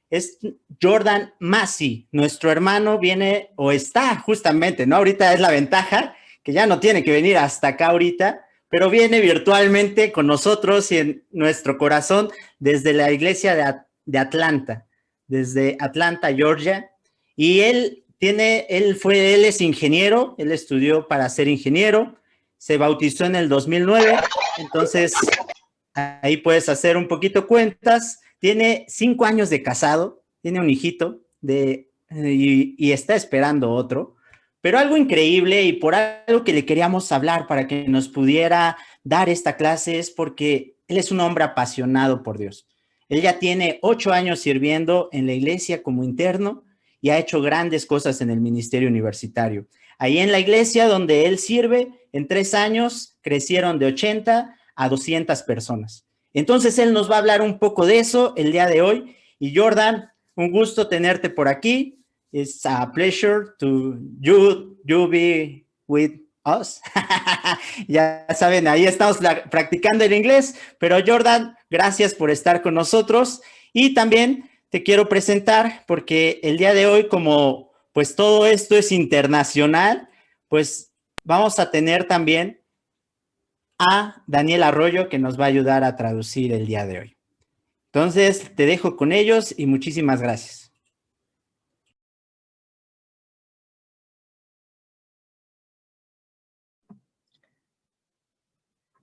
es Jordan Massey. Nuestro hermano viene o está justamente, ¿no? Ahorita es la ventaja que ya no tiene que venir hasta acá ahorita, pero viene virtualmente con nosotros y en nuestro corazón desde la iglesia de Atlanta, desde Atlanta, Georgia. Y él es ingeniero, él estudió para ser ingeniero, se bautizó en el 2009, entonces ahí puedes hacer un poquito cuentas. Tiene 5 años de casado, tiene un hijito y está esperando otro. Pero algo increíble y por algo que le queríamos hablar para que nos pudiera dar esta clase es porque él es un hombre apasionado por Dios. Él ya tiene 8 años sirviendo en la iglesia como interno y ha hecho grandes cosas en el ministerio universitario. Ahí en la iglesia donde él sirve, en 3 años crecieron de 80 a 200 personas. Entonces él nos va a hablar un poco de eso el día de hoy. Y Jordan, un gusto tenerte por aquí. It's a pleasure to you be with us. Ya saben, ahí estamos practicando el inglés, pero Jordan, gracias por estar con nosotros. Y también te quiero presentar porque el día de hoy, como pues todo esto es internacional, pues vamos a tener también a Daniel Arroyo que nos va a ayudar a traducir el día de hoy. Entonces, te dejo con ellos y muchísimas gracias.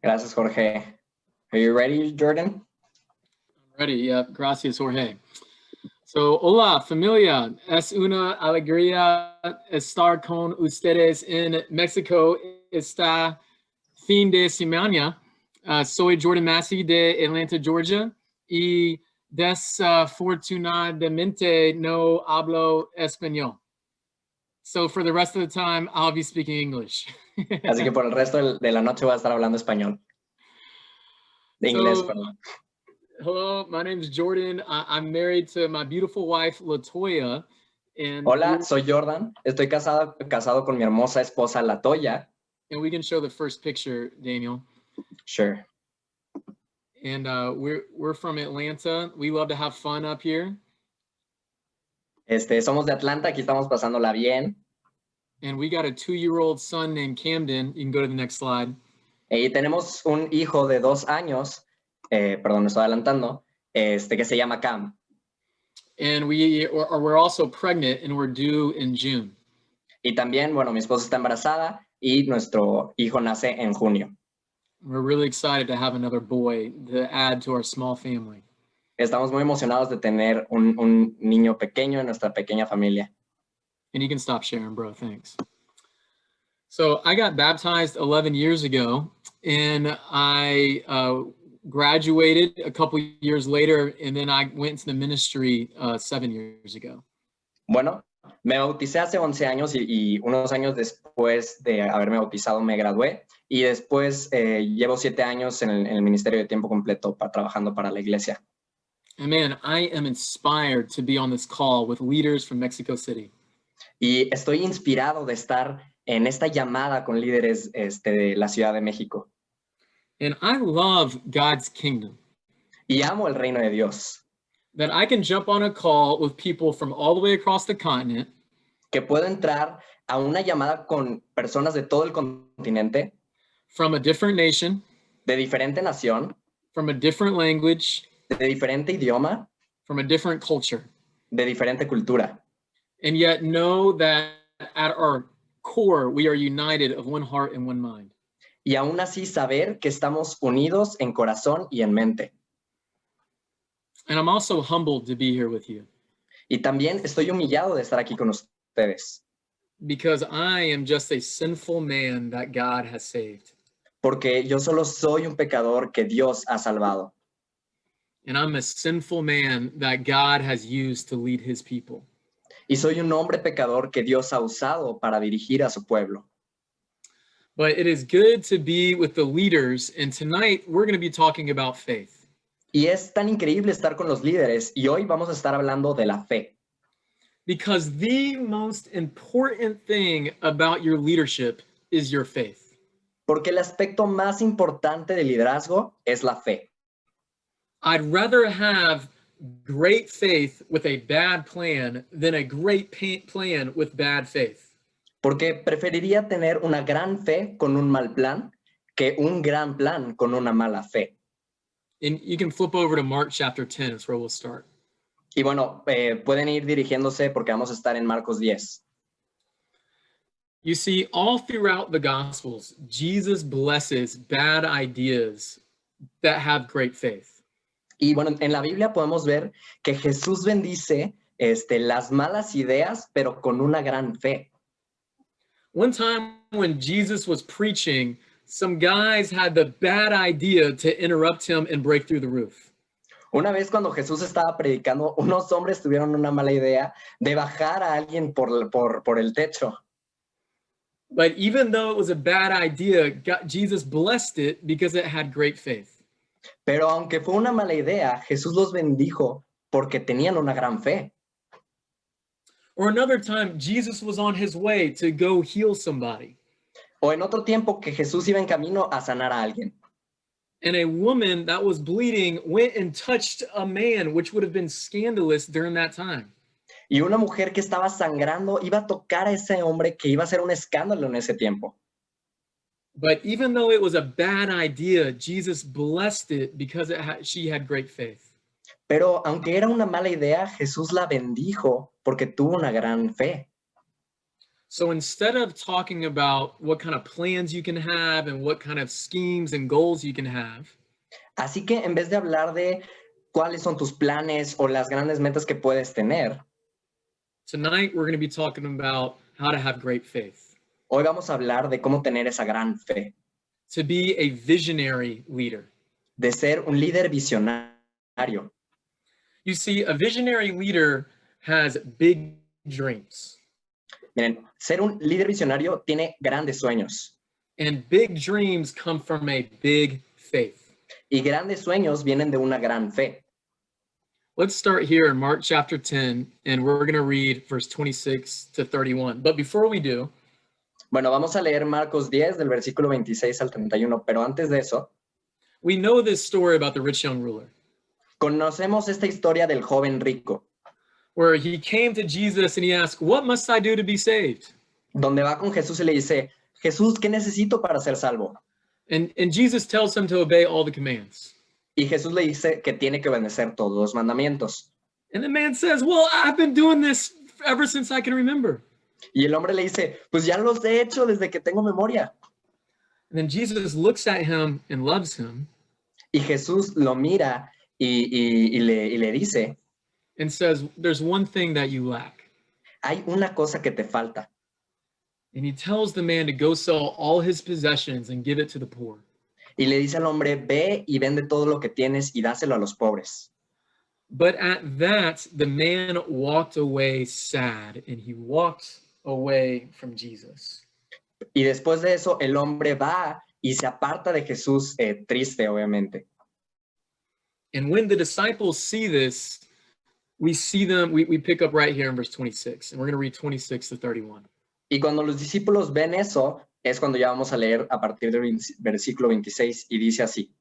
Gracias, Jorge. Are you ready, Jordan? I'm ready, yeah. Gracias, Jorge. So, hola, familia. Es una alegría estar con ustedes en México esta fin de semana. Soy Jordan Massey de Atlanta, Georgia, y desafortunadamente no hablo español. So for the rest of the time, I'll be speaking English. Así que por el resto de la noche voy a estar hablando español. De inglés, perdón. Hello, my name is Jordan. I'm married to my beautiful wife, LaToya. And hola, soy Jordan. Estoy casado con mi hermosa esposa, LaToya. And we can show the first picture, Daniel. Sure. And we're from Atlanta. We love to have fun up here. Somos de Atlanta, aquí estamos pasándola bien. And we got a 2-year-old son named Camden. You can go to the next slide. Y tenemos un hijo de 2 años, perdón, me estoy adelantando, que se llama Cam. And we're also pregnant and we're due in June. Y también, bueno, mi esposa está embarazada y nuestro hijo nace en junio. We're really excited to have another boy to add to our small family. Estamos muy emocionados de tener un niño pequeño en nuestra pequeña familia. And you can stop sharing, bro. Thanks. So I got baptized 11 years ago, and I graduated a couple years later, and then I went into the ministry 7 years ago. Bueno, me bauticé hace 11 años y unos años después de haberme bautizado me gradué y después llevo 7 años en el ministerio de tiempo completo trabajando para la iglesia. And man, I am inspired to be on this call with leaders from Mexico City. Y estoy inspirado de estar en esta llamada con líderes de la Ciudad de México. And I love God's kingdom. Y amo el reino de Dios. That I can jump on a call with people from all the way across the continent. Que puedo entrar a una llamada con personas de todo el continente. From a different nation. De diferente nación. From a different language. De diferente idioma. From a different culture. De diferente cultura. And yet know that at our core, we are united of one heart and one mind. Y aún así saber que estamos unidos en corazón y en mente. And I'm also humbled to be here with you. Y también estoy humillado de estar aquí con ustedes. Because I am just a sinful man that God has saved. Porque yo solo soy un pecador que Dios ha salvado. And I'm a sinful man that God has used to lead his people. Y soy un hombre pecador que Dios ha usado para dirigir a su pueblo. But it is good to be with the leaders, and tonight we're going to be talking about faith. Y es tan increíble estar con los líderes, y hoy vamos a estar hablando de la fe. Because the most important thing about your leadership is your faith. Porque el aspecto más importante del liderazgo es la fe. I'd rather have great faith with a bad plan than a great plan with bad faith. Porque preferiría tener una gran fe con un mal plan que un gran plan con una mala fe. And you can flip over to Mark chapter 10, is where we'll start. Y bueno, pueden ir dirigiéndose porque vamos a estar en Marcos 10. You see, all throughout the Gospels, Jesus blesses bad ideas that have great faith. Y bueno, en la Biblia podemos ver que Jesús bendice las malas ideas, pero con una gran fe. One time when Jesus was preaching, some guys had the bad idea to interrupt him and break through the roof. Una vez cuando Jesús estaba predicando, unos hombres tuvieron una mala idea de bajar a alguien por el techo. But even though it was a bad idea, Jesus blessed it because it had great faith. Pero aunque fue una mala idea, Jesús los bendijo porque tenían una gran fe. Or another time, Jesus was on his way to go heal somebody. O en otro tiempo que Jesús iba en camino a sanar a alguien. And a woman that was bleeding went and touched a man, which would have been scandalous during that time. Y una mujer que estaba sangrando iba a tocar a ese hombre que iba a ser un escándalo en ese tiempo. But even though it was a bad idea, Jesus blessed it because she had great faith. Pero aunque era una mala idea, Jesús la bendijo porque tuvo una gran fe. So instead of talking about what kind of plans you can have and what kind of schemes and goals you can have, Así que en vez de hablar de cuáles son tus planes o las grandes metas que puedes tener, tonight we're going to be talking about how to have great faith, hoy vamos a hablar de cómo tener esa gran fe, to be a visionary leader. de ser un líder visionario. You see, a visionary leader has big dreams, Miren, ser un líder visionario tiene grandes sueños and big dreams come from a big faith. y grandes sueños vienen de una gran fe. Let's start here in Mark chapter 10, and we're going to read verse 26 to 31. But before we do, Bueno, vamos a leer Marcos 10 del versículo 26 al 31, pero antes de eso, we know this story about the rich young ruler, conocemos esta historia del joven rico, where he came to Jesus and he asked, "What must I do to be saved?" donde va con Jesús y le dice, Jesús, ¿qué necesito para ser salvo? And Jesus tells him to obey all the commands. Y Jesús le dice que tiene que obedecer todos los mandamientos. And the man says, "Well, I've been doing this ever since I can remember." Y el hombre le dice, pues ya los he hecho desde que tengo memoria. And then Jesus looks at him and loves him Y Jesús lo mira y le dice, and says, "There's one thing that you lack." hay una cosa que te falta. And he tells the man to go sell all his possessions and give it to the poor. Y le dice al hombre, ve y vende todo lo que tienes y dáselo a los pobres. But at that, the man walked away sad, and he walked away from Jesus. Y después de eso, el hombre va y se aparta de Jesús, triste, obviamente. And when the disciples see this, we see them, we pick up right here in verse 26, and we're going to read 26 to 31. Y cuando los discípulos ven eso, es cuando ya vamos a leer a partir del versículo 26 y dice así.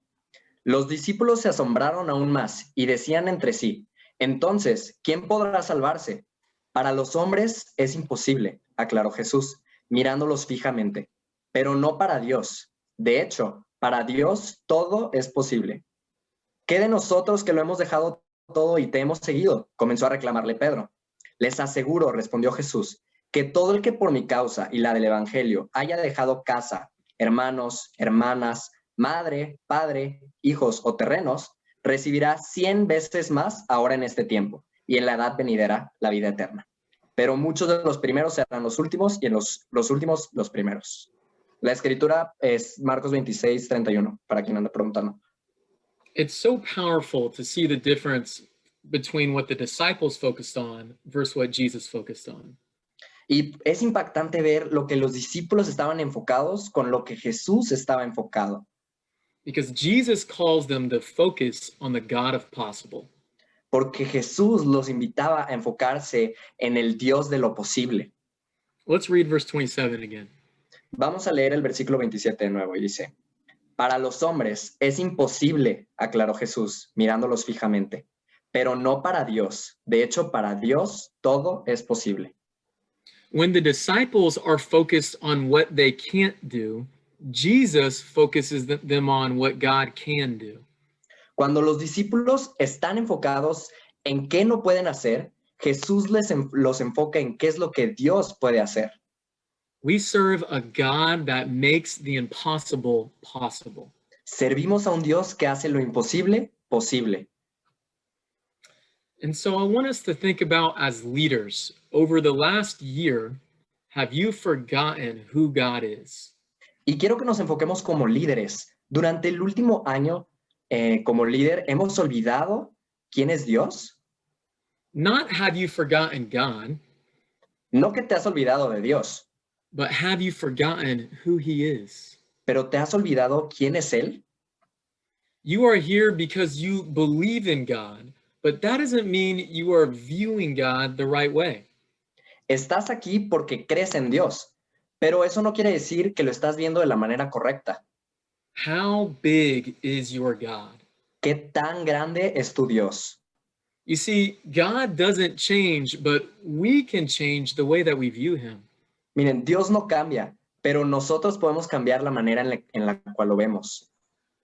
Los discípulos se asombraron aún más y decían entre sí, entonces, ¿quién podrá salvarse? Para los hombres es imposible, aclaró Jesús, mirándolos fijamente, pero no para Dios. De hecho, para Dios todo es posible. ¿Qué de nosotros que lo hemos dejado todo y te hemos seguido? Comenzó a reclamarle Pedro. Les aseguro, respondió Jesús, que todo el que por mi causa y la del Evangelio haya dejado casa, hermanos, hermanas, madre, padre, hijos o terrenos, recibirá 100 veces más ahora en este tiempo, y en la edad venidera la vida eterna. Pero muchos de los primeros serán los últimos, y en los últimos los primeros. La escritura es Marcos 26, 31, para quien anda preguntando. It's so powerful to see the difference between what the disciples focused on versus what Jesus focused on. Y es impactante ver lo que los discípulos estaban enfocados con lo que Jesús estaba enfocado. Because Jesus calls them to focus on the God of possible. Porque Jesús los invitaba a enfocarse en el Dios de lo posible. Let's read verse 27 again. Vamos a leer el versículo 27 de nuevo y dice, para los hombres es imposible, aclaró Jesús, mirándolos fijamente, pero no para Dios. De hecho, para Dios todo es posible. When the disciples are focused on what they can't do, Jesus focuses them on what God can do. Cuando los discípulos están enfocados en qué no pueden hacer, Jesús los enfoca en qué es lo que Dios puede hacer. We serve a God that makes the impossible possible. Servimos a un Dios que hace lo imposible posible. And so I want us to think about, as leaders, over the last year, have you forgotten who God is? Y quiero que nos enfoquemos como líderes. Durante el último año, como líder, ¿hemos olvidado quién es Dios? Not have you forgotten God, No que te has olvidado de Dios, but have you forgotten who he is? pero ¿te has olvidado quién es Él? You are here because you believe in God, but that doesn't mean you are viewing God the right way. Estás aquí porque crees en Dios, pero eso no quiere decir que lo estás viendo de la manera correcta. How big is your God? ¿Qué tan grande es tu Dios? You see, God doesn't change, but we can change the way that we view him. Miren, Dios no cambia, pero nosotros podemos cambiar la manera en la cual lo vemos.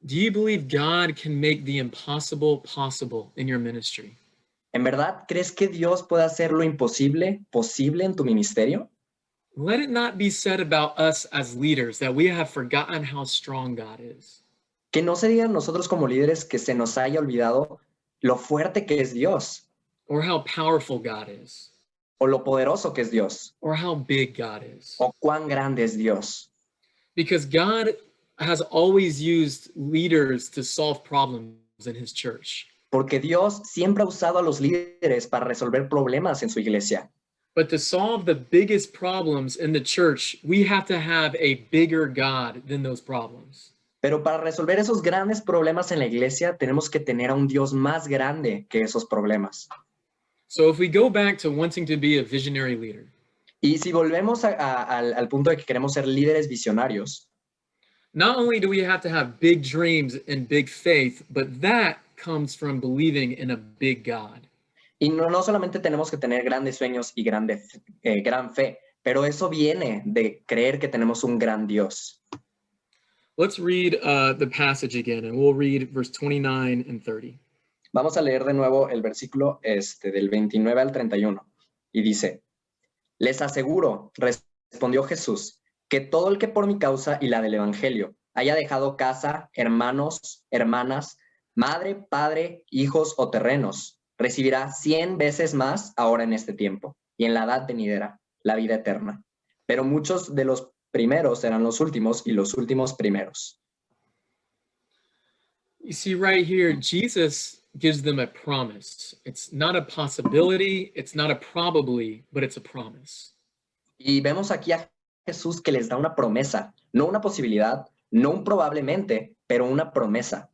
Do you believe God can make the impossible possible in your ministry? ¿En verdad crees que Dios puede hacer lo imposible posible en tu ministerio? Let it not be said about us as leaders that we have forgotten how strong God is. Que no se diga nosotros como líderes que se nos haya olvidado lo fuerte que es Dios, Or how powerful God is, o lo poderoso que es Dios, or how big God is. o cuán grande es Dios. Because God has always used leaders to solve problems in his church. Porque Dios siempre ha usado a los líderes para resolver problemas en su iglesia. But to solve the biggest problems in the church, we have to have a bigger God than those problems. Pero para resolver esos grandes problemas en la iglesia, tenemos que tener a un Dios más grande que esos problemas. So if we go back to wanting to be a visionary leader, Y si volvemos al punto de que queremos ser líderes visionarios, not only do we have to have big dreams and big faith, but that comes from believing in a big God. y no solamente tenemos que tener grandes sueños y gran fe, pero eso viene de creer que tenemos un gran Dios. Let's read the passage again, and we'll read verse 29 and 30. Vamos a leer de nuevo el versículo del 29 al 31. Y dice, les aseguro, respondió Jesús, que todo el que por mi causa y la del evangelio haya dejado casa, hermanos, hermanas, madre, padre, hijos o terrenos, recibirá 100 veces más ahora en este tiempo y en la edad venidera, la vida eterna. Pero muchos de los primeros serán los últimos y los últimos primeros. You see right here, Jesus gives them a promise. It's not a possibility, it's not a probably, but it's a promise. Y vemos aquí a Jesús que les da una promesa, no una posibilidad, no un probablemente, pero una promesa.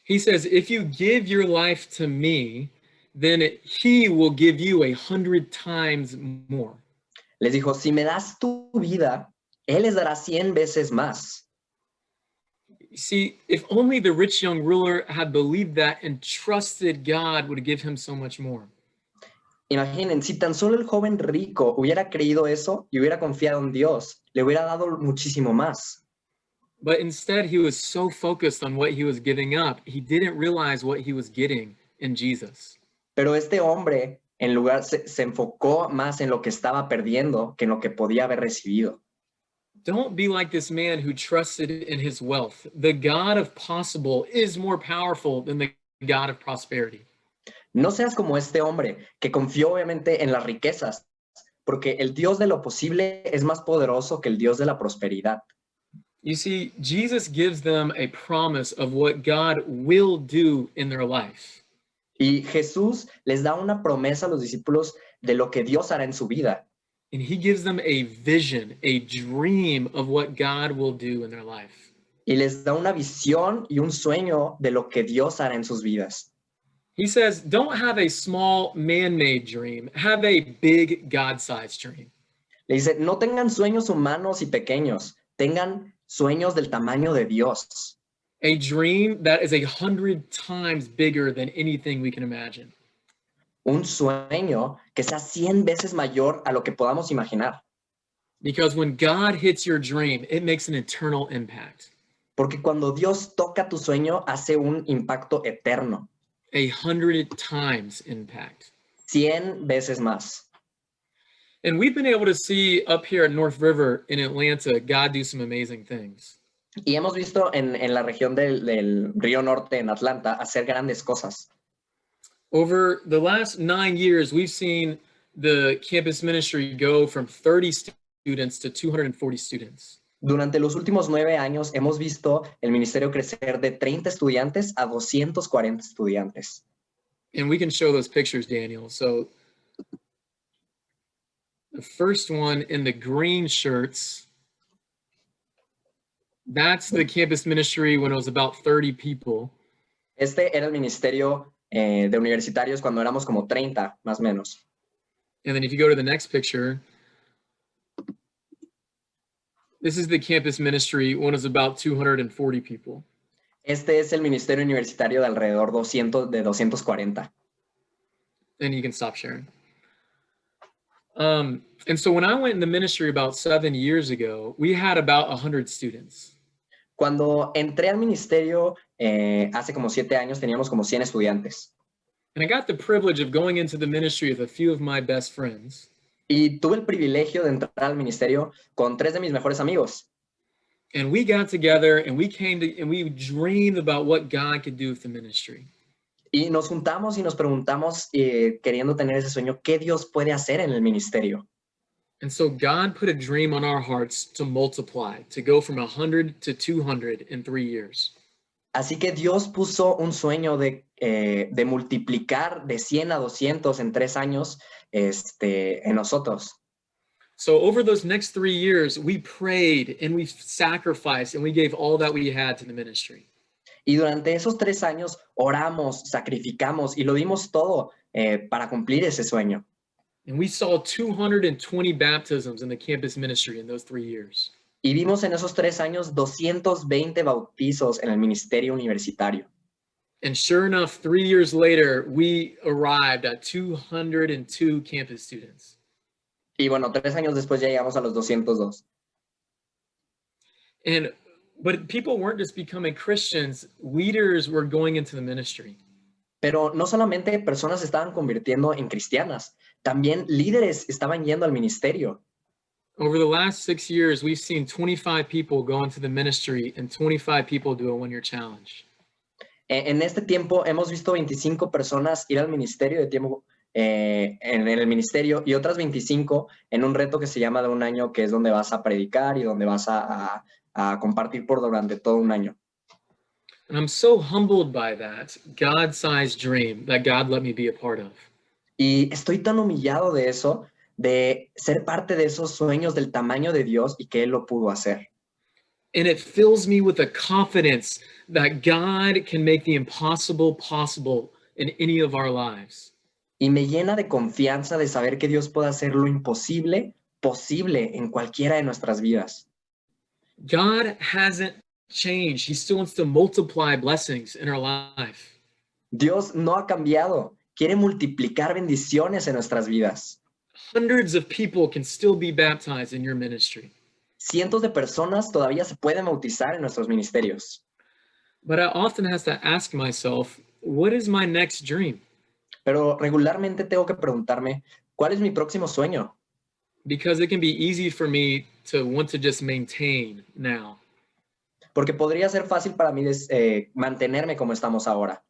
He says, if you give your life to me, then he will give you 100 times more. Les dijo, si me das tu vida, Él les dará 100 veces más. You see, if only the rich young ruler had believed that and trusted God would give him so much more. Imaginen, si tan solo el joven rico hubiera creído eso y hubiera confiado en Dios, le hubiera dado muchísimo más. But instead, he was so focused on what he was giving up, he didn't realize what he was getting in Jesus. Pero este hombre, en lugar, se enfocó más en lo que estaba perdiendo que en lo que podía haber recibido. Don't be like this man who trusted in his wealth. The God of possible is more powerful than the God of prosperity. No seas como este hombre que confió obviamente en las riquezas, porque el Dios de lo posible es más poderoso que el Dios de la prosperidad. You see, Jesus gives them a promise of what God will do in their life. Y Jesús les da una promesa a los discípulos de lo que Dios hará en su vida. And he gives them a vision, a dream of what God will do in their life. Y les da una visión y un sueño de lo que Dios hará en sus vidas. He says, don't have a small man-made dream, have a big God-sized dream. Le dice, no tengan sueños humanos y pequeños, tengan sueños del tamaño de Dios. A dream that is 100 times bigger than anything we can imagine. Un sueño que sea 100 veces mayor a lo que podamos imaginar. Because when God hits your dream, it makes an eternal impact. Porque cuando Dios toca tu sueño, hace un impacto eterno. 100 times impact. 100 veces más. And we've been able to see up here at North River in Atlanta, God do some amazing things. Y hemos visto en la región del Río Norte, en Atlanta, hacer grandes cosas. Over the last 9 years, we've seen the campus ministry go from 30 students to 240 students. Durante los últimos 9 años hemos visto el ministerio crecer de 30 estudiantes a 240 estudiantes. And we can show those pictures, Daniel. So the first one in the green shirts, that's the campus ministry when it was about 30 people. Este era el ministerio de universitarios cuando éramos como 30, más o menos. And then if you go to the next picture, this is the campus ministry when it was about 240 people. Este es el ministerio universitario de alrededor de 240. And you can stop sharing. And so when I went in the ministry about 7 years ago, we had about 100 students. Cuando entré al ministerio hace como 7 años, teníamos como 100 estudiantes. And I got the privilege of going into the ministry with a few of my best friends. Y tuve el privilegio de entrar al ministerio con 3 de mis mejores amigos. And we got together and we dreamed about what God could do with the ministry. Y nos juntamos y nos preguntamos, queriendo tener ese sueño, ¿qué Dios puede hacer en el ministerio? And so God put a dream on our hearts to multiply, to go from 100 to 200 in 3 years. Así que Dios puso un sueño de multiplicar de 100 a 200 en 3 años en nosotros. So over those next 3 years, we prayed and we sacrificed and we gave all that we had to the ministry. Y durante esos 3 años oramos, sacrificamos y lo dimos todo para cumplir ese sueño. And we saw 220 baptisms in the campus ministry in those 3 years. Y vimos en esos 3 años 220 bautizos en el ministerio universitario. And sure enough, 3 years later, we arrived at 202 campus students. Y bueno, 3 años después ya llegamos a los 202. But people weren't just becoming Christians, leaders were going into the ministry. Pero no solamente personas se estaban convirtiendo en cristianas, también líderes estaban yendo al ministerio. Over the last 6 years, we've seen 25 people go into the ministry and 25 people do a one-year challenge. En este tiempo hemos visto 25 personas ir al ministerio de tiempo, en el ministerio, y otras 25 en un reto que se llama de un año, que es donde vas a predicar y donde vas a compartir por durante todo un año. And I'm so humbled by that God-sized dream that God let me be a part of. Y estoy tan humillado de eso, de ser parte de esos sueños del tamaño de Dios y que Él lo pudo hacer. And it fills me with a confidence that God can make the impossible possible in any of our lives. Y me llena de confianza de saber que Dios puede hacer lo imposible posible en cualquiera de nuestras vidas. God hasn't changed. He still wants to multiply blessings in our life. Dios no ha cambiado. Quiere multiplicar bendiciones en nuestras vidas. Hundreds of people can still be baptized in your ministry. Cientos de personas todavía se pueden bautizar en nuestros ministerios. But I often have to ask myself, what is my next dream? Pero regularmente tengo que preguntarme, ¿cuál es mi próximo sueño? Because it can be easy for me to want to just maintain now. Porque podría ser fácil para mí mantenerme como estamos ahora.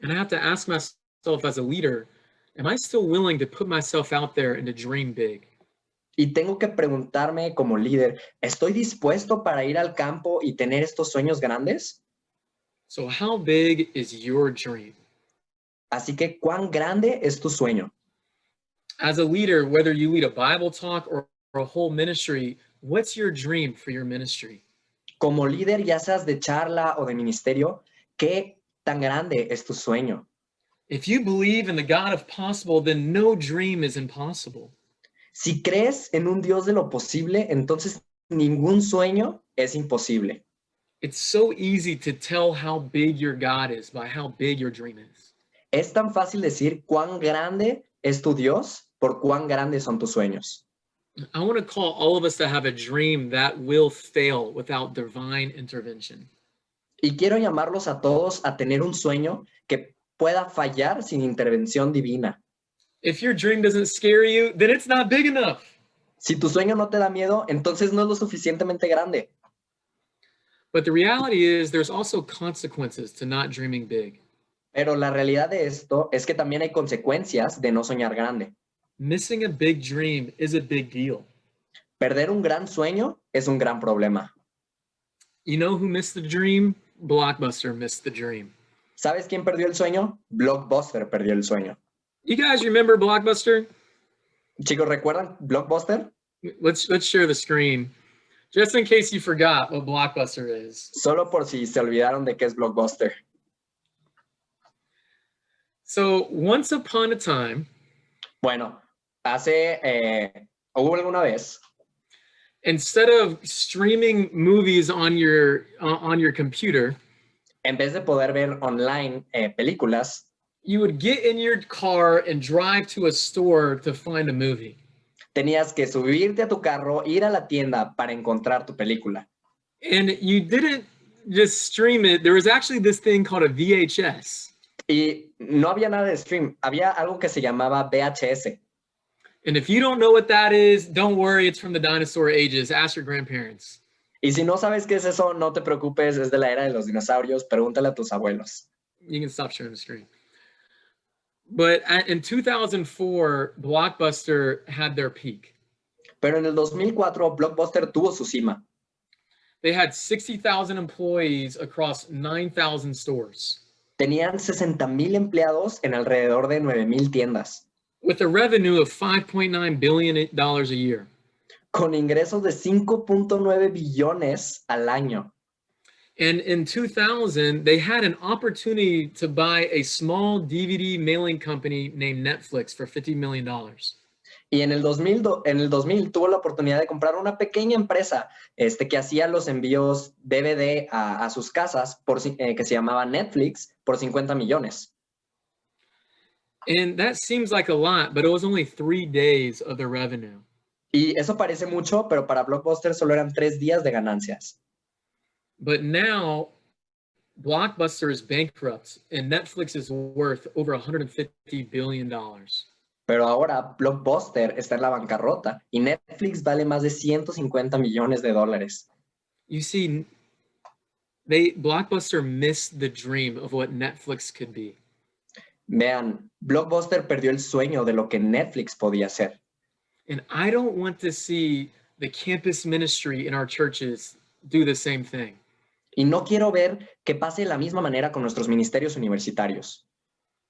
And I have to ask myself as a leader, am I still willing to put myself out there and to dream big? Y tengo que preguntarme como líder, ¿estoy dispuesto para ir al campo y tener estos sueños grandes? So how big is your dream? Así que, ¿cuán grande es tu sueño? As a leader, whether you lead a Bible talk or a whole ministry, what's your dream for your ministry? Como líder, ya seas de charla o de ministerio, ¿qué tan grande es tu sueño? If you believe in the God of possible, then no dream is impossible. Si crees en un Dios de lo posible, entonces ningún sueño es imposible. It's so easy to tell how big your God is by how big your dream is. Es tan fácil decir cuán grande es tu Dios por cuán grandes son tus sueños. I want to call all of us to have a dream that will fail without divine intervention. Y quiero llamarlos a todos a tener un sueño que pueda fallar sin intervención divina. If your dream doesn't scare you, then it's not big enough. Si tu sueño no te da miedo, entonces no es lo suficientemente grande. But the reality is there's also consequences to not dreaming big. Pero la realidad de esto es que también hay consecuencias de no soñar grande. Missing a big dream is a big deal. Perder un gran sueño es un gran problema. You know who missed the dream? Blockbuster missed the dream. ¿Sabes quién perdió el sueño? Blockbuster perdió el sueño. You guys remember Blockbuster? Chicos, ¿recuerdan Blockbuster? Let's share the screen. Just in case you forgot what Blockbuster is. Solo por si se olvidaron de qué es Blockbuster. So once upon a time, Bueno, hubo alguna vez, instead of streaming movies on your computer, en vez de poder ver online películas, you would get in your car and drive to a store to find a movie. tenías que subirte a tu carro, ir a la tienda para encontrar tu película. And you didn't just stream it. There was actually this thing called a VHS. Y no había nada de stream, había algo que se llamaba VHS. And if you don't know what that is, don't worry, it's from the dinosaur ages. Ask your grandparents. Y si no sabes qué es eso, no te preocupes, es de la era de los dinosaurios, pregúntale a tus abuelos. You can stop sharing the screen. But in 2004, Blockbuster had their peak. Pero en el 2004, Blockbuster tuvo su cima. They had 60,000 employees across 9,000 stores. Tenían 60,000 empleados en alrededor de 9,000 tiendas, with a revenue of $5.9 billion a year. con ingresos de 5.9 billones al año. And in 2000, they had an opportunity to buy a small DVD mailing company named Netflix for $50 million. Y en el 2000 tuvo la oportunidad de comprar una pequeña empresa que hacía los envíos DVD a sus casas que se llamaba Netflix por 50 millones. And that seems like a lot, but it was only 3 days of their revenue. Y eso parece mucho, pero para Blockbuster solo eran 3 días de ganancias. But now, Blockbuster is bankrupt and Netflix is worth over $150 billion. Pero ahora Blockbuster está en la bancarrota y Netflix vale más de 150 millones de dólares. You see, Blockbuster missed the dream of what Netflix could be. Vean, Blockbuster perdió el sueño de lo que Netflix podía ser. And I don't want to see the campus ministry in our churches do the same thing. Y no quiero ver que pase de la misma manera con nuestros ministerios universitarios,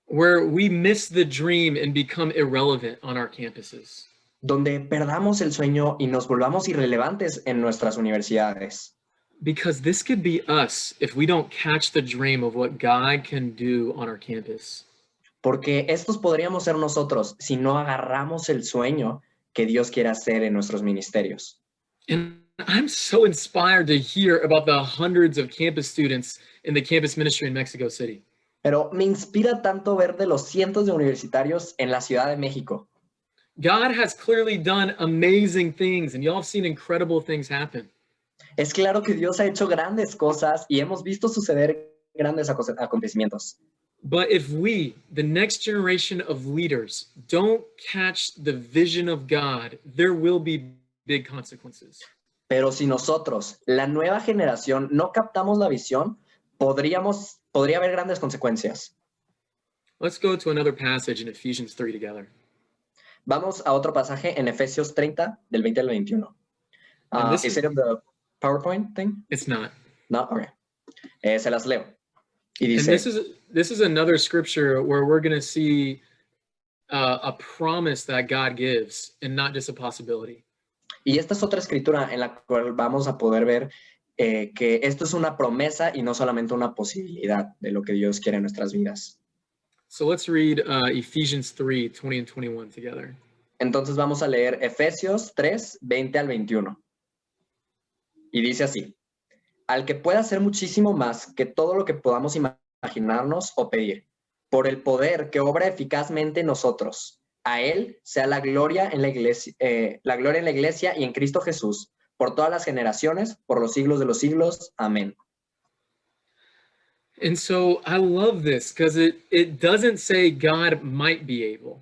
where we miss the dream and become irrelevant on our campuses. donde perdamos el sueño y nos volvamos irrelevantes en nuestras universidades. Because this could be us if we don't catch the dream of what God can do on our campus. Porque estos podríamos ser nosotros si no agarramos el sueño que Dios quiere hacer en nuestros ministerios. And I'm so inspired to hear about the hundreds of campus students in the campus ministry in Mexico City. Pero me inspira tanto ver de los cientos de universitarios en la Ciudad de México. God has clearly done amazing things, and y'all have seen incredible things happen. Es claro que Dios ha hecho grandes cosas y hemos visto suceder grandes acontecimientos. But if we, the next generation of leaders, don't catch the vision of God, there will be big consequences. Pero si nosotros, la nueva generación, no captamos la visión, podría haber grandes consecuencias. Let's go to another passage in Ephesians 3 together. Vamos a otro pasaje en Efesios 30, del 20 al 21. Is it on the PowerPoint thing? It's not. No, okay. Se las leo. Y And dice, this is another scripture where we're going to see a promise that God gives and not just a possibility. y esta es otra escritura en la cual vamos a poder ver que esto es una promesa y no solamente una posibilidad de lo que Dios quiere en nuestras vidas. So let's read Ephesians 3, 20 and 21 together. Entonces vamos a leer Efesios 3, 20 al 21. Y dice así: al que puede hacer muchísimo más que todo lo que podamos imaginarnos o pedir, por el poder que obra eficazmente en nosotros. A Él sea la gloria en la gloria en la iglesia y en Cristo Jesús, por todas las generaciones, por los siglos de los siglos. Amén. And so I love this because it doesn't say God might be able.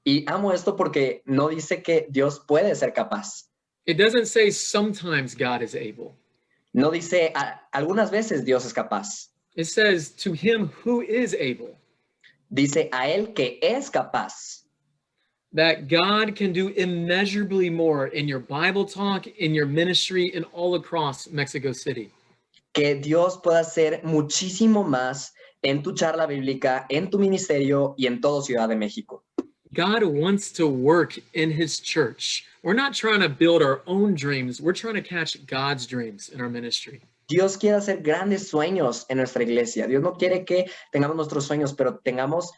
Y amo esto porque no dice que Dios puede ser capaz. It doesn't say sometimes God is able. No dice algunas veces Dios es capaz. It says to him who is able. Dice a Él que es capaz. That God can do immeasurably more in your Bible talk, in your ministry, and all across Mexico City. Que Dios pueda hacer muchísimo más en tu charla bíblica, en tu ministerio y en todo Ciudad de México. God wants to work in his church. We're not trying to build our own dreams. We're trying to catch God's dreams in our ministry. Dios quiere hacer grandes sueños en nuestra iglesia. Dios no quiere que tengamos nuestros sueños, pero tengamos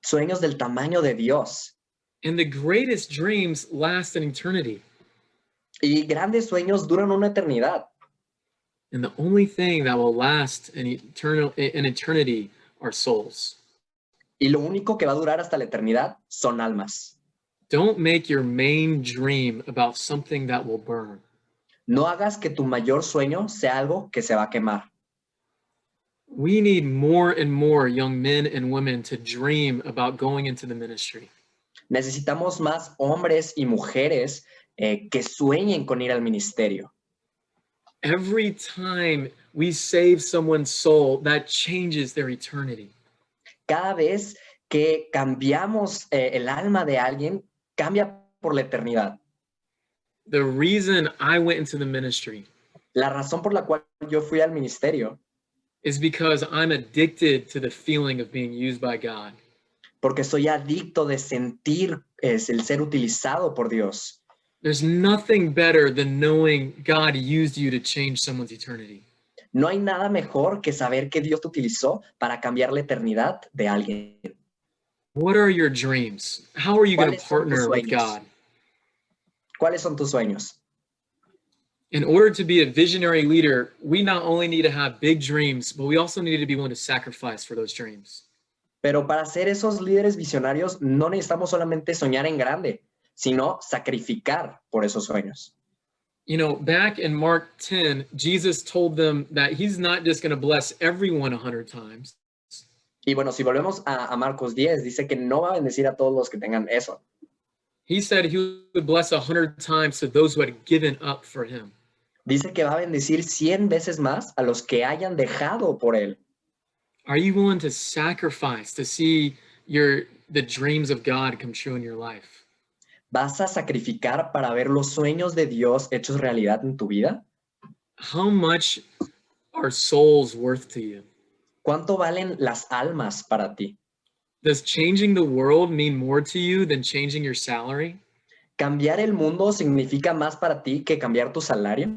sueños del tamaño de Dios. And the greatest dreams last an eternity. Y grandes sueños duran una eternidad. And the only thing that will last an eternity are souls. Y lo único que va a durar hasta la eternidad son almas. Don't make your main dream about something that will burn. No hagas que tu mayor sueño sea algo que se va a quemar. We need more and more young men and women to dream about going into the ministry. Necesitamos más hombres y mujeres que sueñen con ir al ministerio. Every time we save someone's soul, that changes their eternity. Cada vez que cambiamos el alma de alguien, cambia por la eternidad. The reason I went into the ministry La razón por la cual yo fui al ministerio is because I'm addicted to the feeling of being used by God. porque soy adicto de sentir el ser utilizado por Dios. There's nothing better than knowing God used you to change someone's eternity. No hay nada mejor que saber que Dios te utilizó para cambiar la eternidad de alguien. What are your dreams? How are you going to ¿Cuáles son tus partner with sueños? God? ¿Cuáles son tus sueños? In order to be a visionary leader, we not only need to have big dreams, but we also need to be willing to sacrifice for those dreams. Pero para ser esos líderes visionarios no necesitamos solamente soñar en grande, sino sacrificar por esos sueños. You know, back in Mark 10, Jesus told them that he's not just going to bless everyone 100 times. Y bueno, si volvemos a Marcos 10, dice que no va a bendecir a todos los que tengan eso. He said he would bless 100 times to those who had given up for him. Dice que va a bendecir 100 veces más a los que hayan dejado por él. Are you willing to sacrifice to see the dreams of God come true in your life? ¿Vas a sacrificar para ver los sueños de Dios hechos realidad en tu vida? How much are souls worth to you? ¿Cuánto valen las almas para ti? Does changing the world mean more to you than changing your salary? ¿Cambiar el mundo significa más para ti que cambiar tu salario?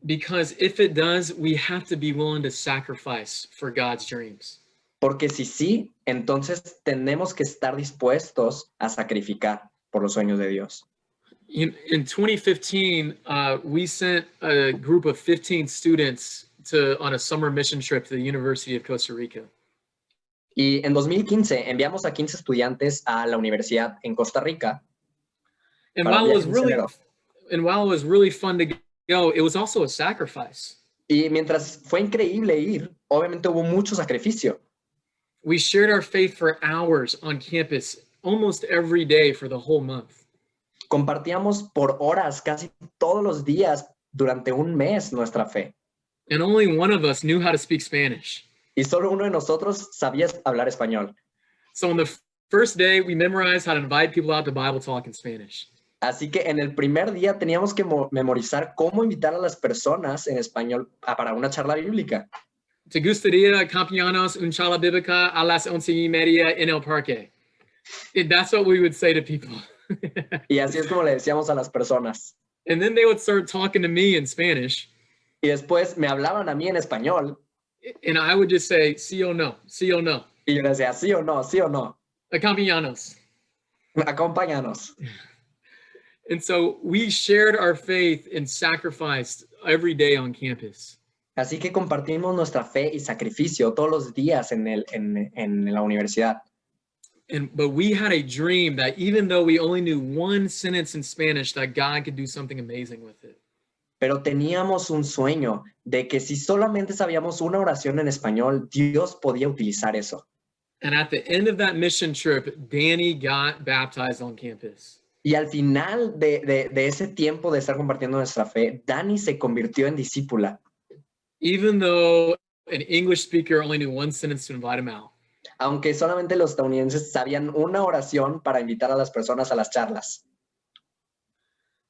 Because if it does, we have to be willing to sacrifice for God's dreams. Porque si sí, entonces tenemos que estar dispuestos a sacrificar por los sueños de Dios. In 2015, we sent a group of 15 students on a summer mission trip to the University of Costa Rica. Y en 2015 enviamos a 15 estudiantes a la universidad en Costa Rica. And para while it was viaje really fun to go, it was also a sacrifice. Y mientras fue increíble ir, obviamente hubo mucho sacrificio. We shared our faith for hours on campus almost every day for the whole month. Compartíamos por horas, casi todos los días, durante un mes nuestra fe. And only one of us knew how to speak Spanish. Y solo uno de nosotros sabía hablar español. So on the first day, we memorized how to invite people out to Bible talk in Spanish. Así que en el primer día teníamos que memorizar cómo invitar a las personas en español para una charla bíblica. ¿Te gustaría acompañarnos una charla bíblica a las 11:30 en el parque? That's what we would say to people. Y así es como le decíamos a las personas. And then they would start talking to me in Spanish. Y después me hablaban a mí en español. And I would just say, sí o no, sí o no. Y yo les decía, sí o no, sí o no. Acompáñanos. Acompáñanos. And so we shared our faith and sacrificed every day on campus. Así que compartimos nuestra fe y sacrificio todos los días en la universidad. But we had a dream that even though we only knew one sentence in Spanish, that God could do something amazing with it. Pero teníamos un sueño de que si solamente sabíamos una oración en español, Dios podía utilizar eso. And at the end of that mission trip, Danny got baptized on campus. Y al final de ese tiempo de estar compartiendo nuestra fe, Dani se convirtió en discípula. Even though an English speaker only knew one sentence to invite him out. Aunque solamente los estadounidenses sabían una oración para invitar a las personas a las charlas.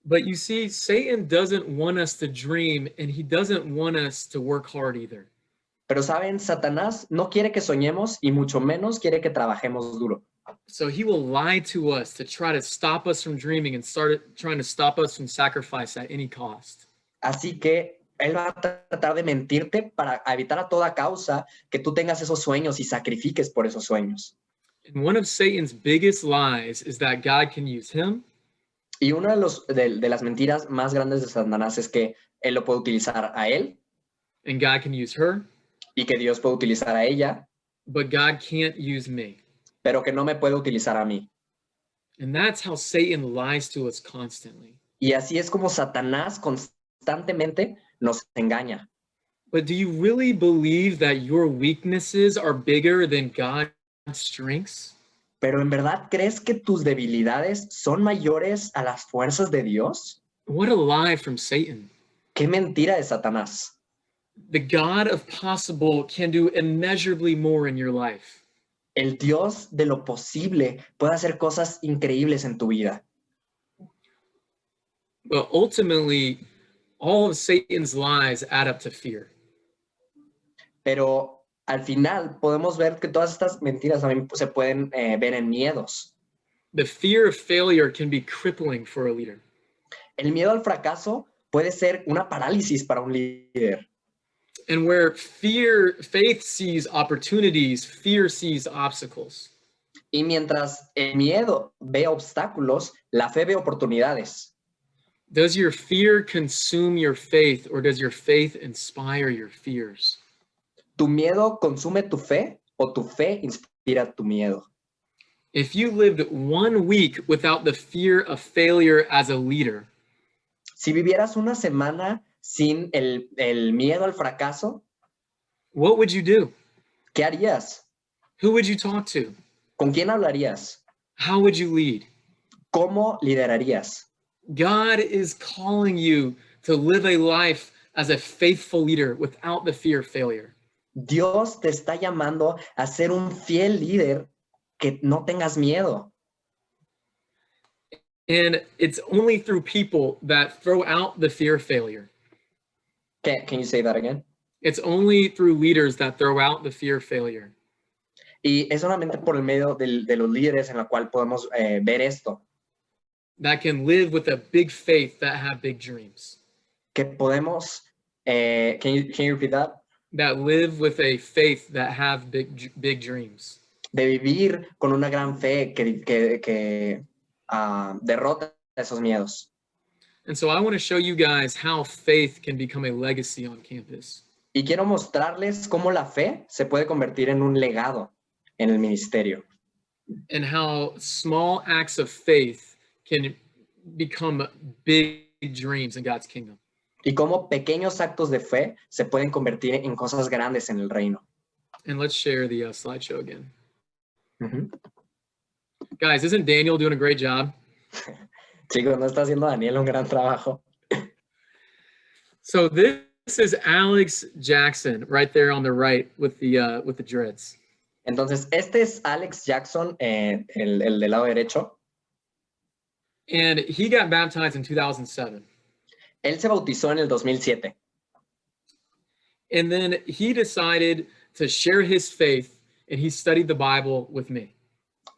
But you see, Satan doesn't want us to dream, and he doesn't want us to work hard either. Pero saben, Satanás no quiere que soñemos y mucho menos quiere que trabajemos duro. So he will lie to us to try to stop us from dreaming and start trying to stop us from sacrifice at any cost. Así que él va a tratar de mentirte para evitar a toda causa que tú tengas esos sueños y sacrifiques por esos sueños. And one of Satan's biggest lies is that God can use him. Y una de las mentiras más grandes de Satanás es que él lo puede utilizar a él. And God can use her. Y que Dios puede utilizar a ella. But God can't use me. Pero que no me puede utilizar a mí. And that's how Satan lies to us constantly. Y así es como Satanás constantemente nos engaña. But do you really believe that your weaknesses are bigger than God's strengths? Pero ¿en verdad crees que tus debilidades son mayores a las fuerzas de Dios? What a lie from Satan. ¡Qué mentira de Satanás! The God of possible can do immeasurably more in your life. El Dios de lo posible puede hacer cosas increíbles en tu vida. But ultimately, all of Satan's lies add up to fear. Pero al final podemos ver que todas estas mentiras también se pueden ver en miedos. The fear of failure can be crippling for a leader. El miedo al fracaso puede ser una parálisis para un líder. And where faith sees opportunities, fear sees obstacles. Y mientras el miedo ve obstáculos, la fe ve oportunidades. Does your fear consume your faith, or does your faith inspire your fears? ¿Tu miedo consume tu fe o tu fe inspira tu miedo? If you lived 1 week without the fear of failure as a leader, Si vivieras una semana sin el miedo al fracaso, what would you do? ¿qué harías? Who would you talk to? ¿Con quién hablarías? How would you lead? ¿Cómo liderarías? God is calling you to live a life as a faithful leader without the fear of failure. Dios te está llamando a ser un fiel líder que no tengas miedo. And it's only through people that throw out the fear of failure. Can you say that again? It's only through leaders that throw out the fear of failure. Y es solamente por el medio de los líderes en la cual podemos ver esto, That can live with a big faith that have big dreams. que podemos, can you repeat that? That live with a faith that have big dreams. De vivir con una gran fe que derrota esos miedos. And so I want to show you guys how faith can become a legacy on campus. Y quiero mostrarles cómo la fe se puede convertir en un legado en el ministerio. And how small acts of faith can become big dreams in God's kingdom. Y cómo pequeños actos de fe se pueden convertir en cosas grandes en el reino. And let's share the slideshow again. Ujú. Guys, isn't Daniel doing a great job? Chicos, ¿no está haciendo Daniel un gran trabajo? So this is Alex Jackson right there on the right with the dreads. Entonces, este es Alex Jackson, el del lado derecho. And he got baptized in 2007. Él se bautizó en el 2007. And then he decided to share his faith, and he studied the Bible with me.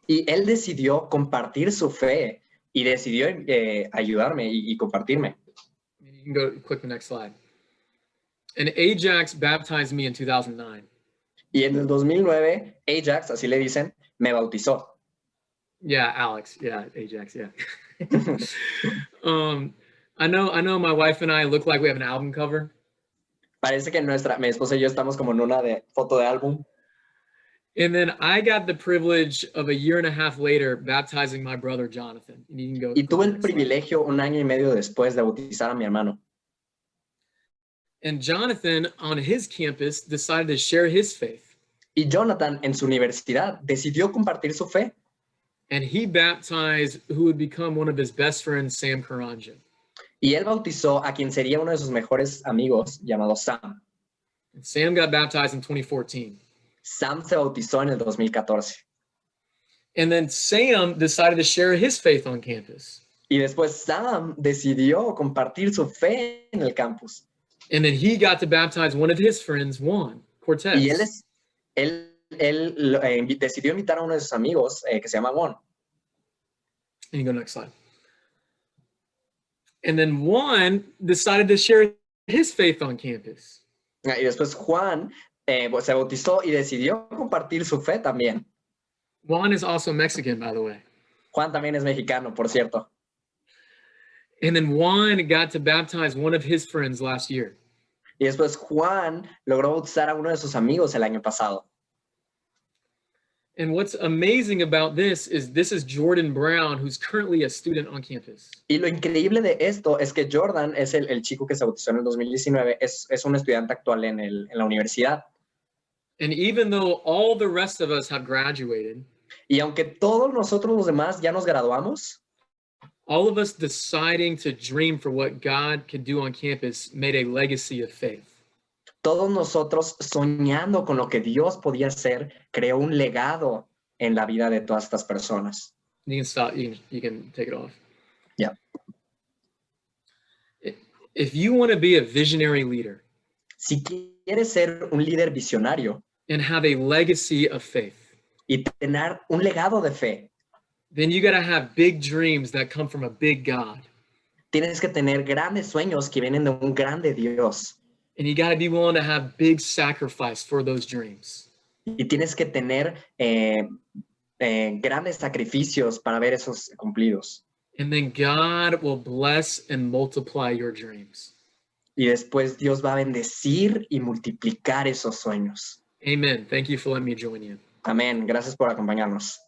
Y él decidió compartir su fe y decidió ayudarme y compartirme. You can go click the next slide. And Ajax baptized me in 2009. Y en el 2009, Ajax, así le dicen, me bautizó. Yeah, Alex. Yeah, Ajax. Yeah. I know. My wife and I look like we have an album cover. Parece que mi esposa y yo estamos como en una foto de álbum. And then I got the privilege of a year and a half later baptizing my brother Jonathan. And you can go. Y go tuve to el the next slide. privilegio 1 año y medio después de bautizar a mi hermano. And Jonathan on his campus decided to share his faith. Y Jonathan en su universidad decidió compartir su fe. And he baptized who would become one of his best friends, Sam Karanja. Y él bautizó a quien sería uno de sus mejores amigos, llamado Sam. And Sam got baptized in 2014. Sam se bautizó en el 2014. And then Sam decided to share his faith on campus. Y después Sam decidió compartir su fe en el campus. And then he got to baptize one of his friends, Juan Cortez. Y él decidió invitar a uno de sus amigos que se llama Juan. And you go next slide. And then Juan decided to share his faith on campus. Y después Juan se bautizó y decidió compartir su fe también. Juan is also Mexican, by the way. Juan también es mexicano, por cierto. And then Juan got to baptize one of his friends last year. Y después Juan logró bautizar a uno de sus amigos el año pasado. And what's amazing about this is Jordan Brown, who's currently a student on campus. Y lo increíble de esto es que Jordan es el chico que se bautizó en el 2019, es un estudiante actual en la universidad. And even though all the rest of us have graduated, Y aunque todos nosotros los demás ya nos graduamos, all of us deciding to dream for what God could do on campus made a legacy of faith. todos nosotros soñando con lo que Dios podía hacer, creó un legado en la vida de todas estas personas. You can stop. You can take it off. Yeah. If you want to be a visionary leader Si quieres ser un líder visionario and have a legacy of faith, y tener un legado de fe, then you got to have big dreams that come from a big God. tienes que tener grandes sueños que vienen de un grande Dios. And you got to be willing to have big sacrifice for those dreams. Y tienes que tener grandes sacrificios para ver esos cumplidos. And then God will bless and multiply your dreams. Y después Dios va a bendecir y multiplicar esos sueños. Amen. Thank you for letting me join you. Amén. Gracias por acompañarnos.